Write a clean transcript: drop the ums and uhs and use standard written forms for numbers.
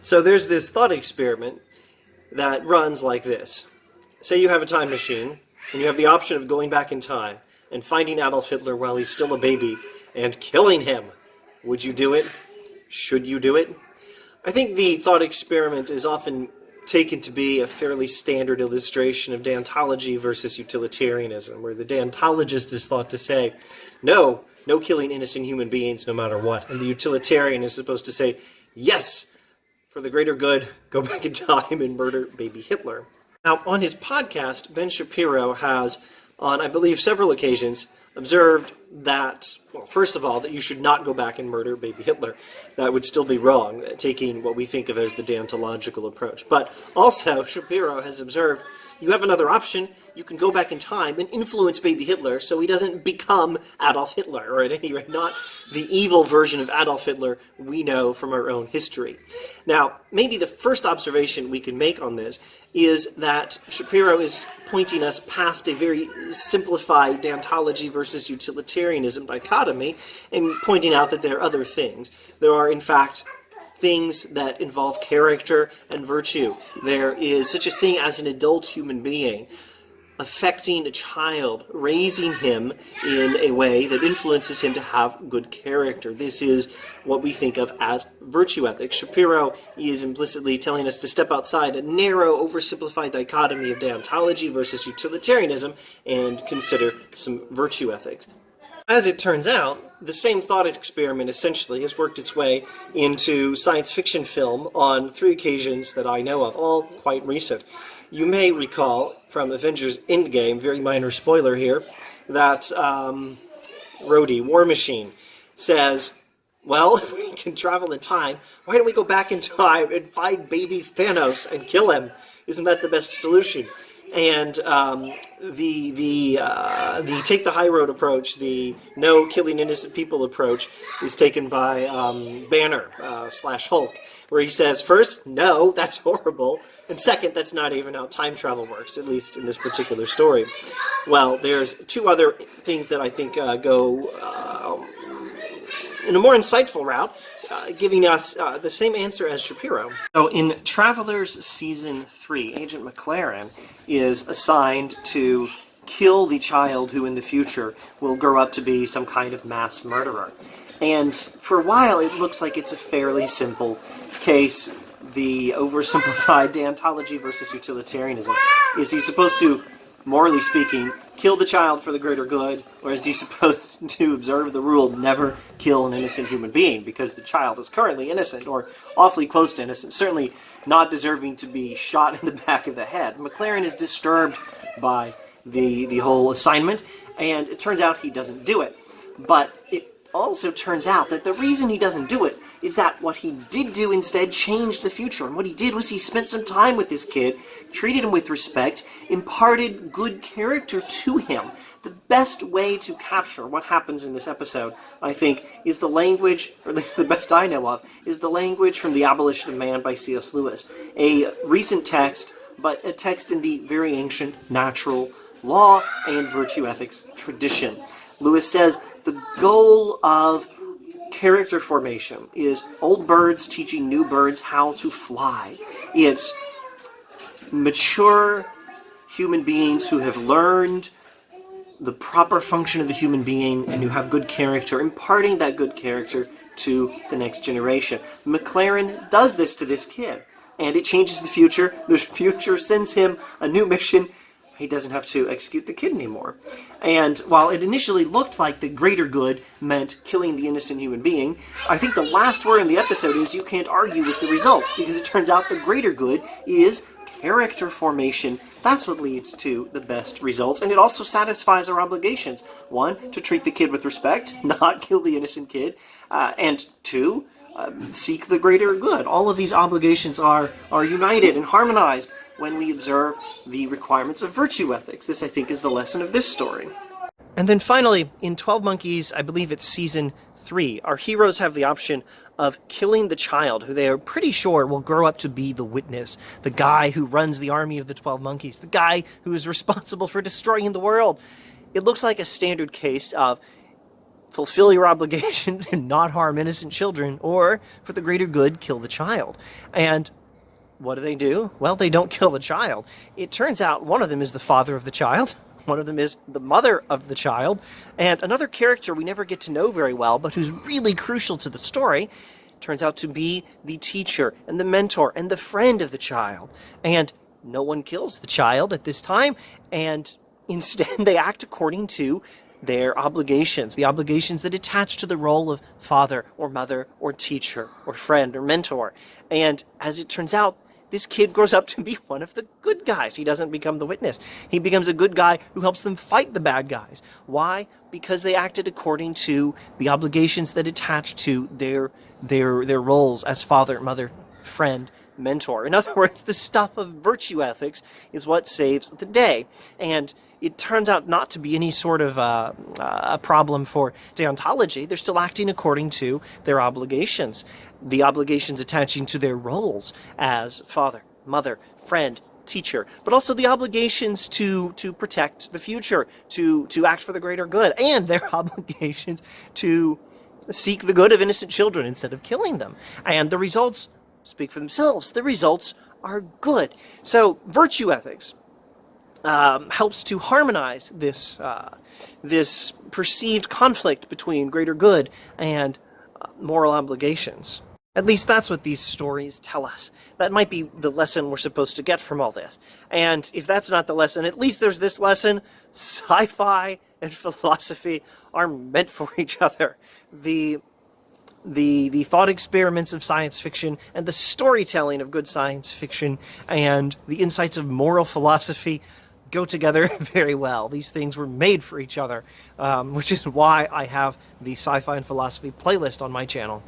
So there's this thought experiment that runs like this. Say you have a time machine, and you have the option of going back in time and finding Adolf Hitler while he's still a baby and killing him. Would you do it? Should you do it? I think the thought experiment is often taken to be a fairly standard illustration of deontology versus utilitarianism, where the deontologist is thought to say, no killing innocent human beings no matter what. And the utilitarian is supposed to say, yes, for the greater good, go back in time and murder baby Hitler. Now, on his podcast, Ben Shapiro has, on I believe several occasions, observed that, well, first of all, that you should not go back and murder baby Hitler. That would still be wrong, taking what we think of as the deontological approach. But also, Shapiro has observed you have another option. You can go back in time and influence baby Hitler so he doesn't become Adolf Hitler, or at any rate, not the evil version of Adolf Hitler we know from our own history. Now, maybe the first observation we can make on this is that Shapiro is pointing us past a very simplified deontology versus utilitarianism dichotomy and pointing out that there are other things. There are, in fact, things that involve character and virtue. There is such a thing as an adult human being affecting a child, raising him in a way that influences him to have good character. This is what we think of as virtue ethics. Shapiro is implicitly telling us to step outside a narrow, oversimplified dichotomy of deontology versus utilitarianism and consider some virtue ethics. As it turns out, the same thought experiment essentially has worked its way into science fiction film on 3 occasions that I know of, all quite recent. You may recall from Avengers Endgame, very minor spoiler here, that Rhodey, War Machine, says, well, if we can travel in time, why don't we go back in time and find baby Thanos and kill him? Isn't that the best solution? And the take the high road approach, the no killing innocent people approach, is taken by Banner / Hulk, where he says, first, no, that's horrible, and second, that's not even how time travel works, at least in this particular story. Well, there's 2 other things that I think go in a more insightful route, giving us the same answer as Shapiro. So in Travelers Season 3, Agent McLaren is assigned to kill the child who in the future will grow up to be some kind of mass murderer. And for a while it looks like it's a fairly simple case. The oversimplified deontology versus utilitarianism. Is he supposed to, morally speaking, kill the child for the greater good, or is he supposed to observe the rule, never kill an innocent human being, because the child is currently innocent, or awfully close to innocent, certainly not deserving to be shot in the back of the head? McLaren is disturbed by the whole assignment, and it turns out he doesn't do it. But it also turns out that the reason he doesn't do it is that what he did do instead changed the future. And what he did was he spent some time with this kid, treated him with respect, imparted good character to him. The best way to capture what happens in this episode, I think, is the language, or at least the best I know of, is the language from The Abolition of Man by C.S. Lewis. A recent text, but a text in the very ancient natural law and virtue ethics tradition. Lewis says the goal of character formation is old birds teaching new birds how to fly. It's mature human beings who have learned the proper function of the human being and who have good character, imparting that good character to the next generation. McLaren does this to this kid, and it changes the future. The future sends him a new mission. He doesn't have to execute the kid anymore. And while it initially looked like the greater good meant killing the innocent human being, I think the last word in the episode is you can't argue with the results, because it turns out the greater good is character formation. That's what leads to the best results, and it also satisfies our obligations. 1, to treat the kid with respect, not kill the innocent kid, and 2, seek the greater good. All of these obligations are united and harmonized when we observe the requirements of virtue ethics. This, I think, is the lesson of this story. And then finally, in 12 Monkeys, I believe it's season 3, our heroes have the option of killing the child who they are pretty sure will grow up to be the witness, the guy who runs the army of the 12 Monkeys, the guy who is responsible for destroying the world. It looks like a standard case of fulfill your obligation and not harm innocent children, or for the greater good, kill the child. And what do? Well, they don't kill the child. It turns out one of them is the father of the child, one of them is the mother of the child, and another character we never get to know very well, but who's really crucial to the story, turns out to be the teacher and the mentor and the friend of the child. And no one kills the child at this time, and instead they act according to their obligations, the obligations that attach to the role of father or mother or teacher or friend or mentor. And as it turns out, this kid grows up to be one of the good guys. He doesn't become the witness. He becomes a good guy who helps them fight the bad guys. Why? Because they acted according to the obligations that attach to their roles as father, mother, friend, mentor. In other words, the stuff of virtue ethics is what saves the day. And it turns out not to be any sort of a problem for deontology. They're still acting according to their obligations, the obligations attaching to their roles as father, mother, friend, teacher, but also the obligations to protect the future, to act for the greater good, and their obligations to seek the good of innocent children instead of killing them. And the results speak for themselves. The results are good. So virtue ethics helps to harmonize this perceived conflict between greater good and moral obligations. At least that's what these stories tell us. That might be the lesson we're supposed to get from all this. And if that's not the lesson, at least there's this lesson: sci-fi and philosophy are meant for each other. The thought experiments of science fiction and the storytelling of good science fiction and the insights of moral philosophy go together very well. These things were made for each other, which is why I have the Sci-Fi and Philosophy playlist on my channel.